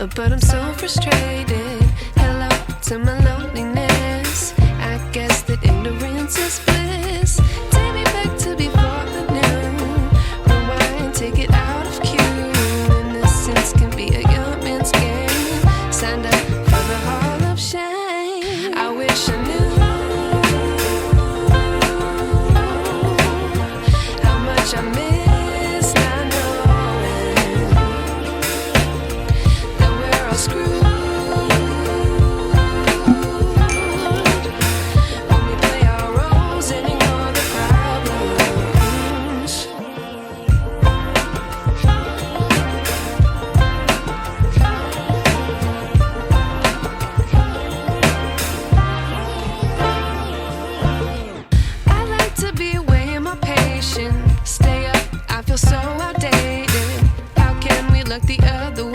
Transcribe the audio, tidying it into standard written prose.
but I'm so frustrated. Hello to my loneliness. I guess that ignorance is bliss. Take me back to before the new. Rewind, take it out of cue. Innocence can be a young man's game. Signed up for the hall of shame. I wish I knew how much I miss not knowing that we're all screwed when we play our roles and ignore the problems. I like to be away in my patience. Stay up, I feel so outdated. How can we look the other way?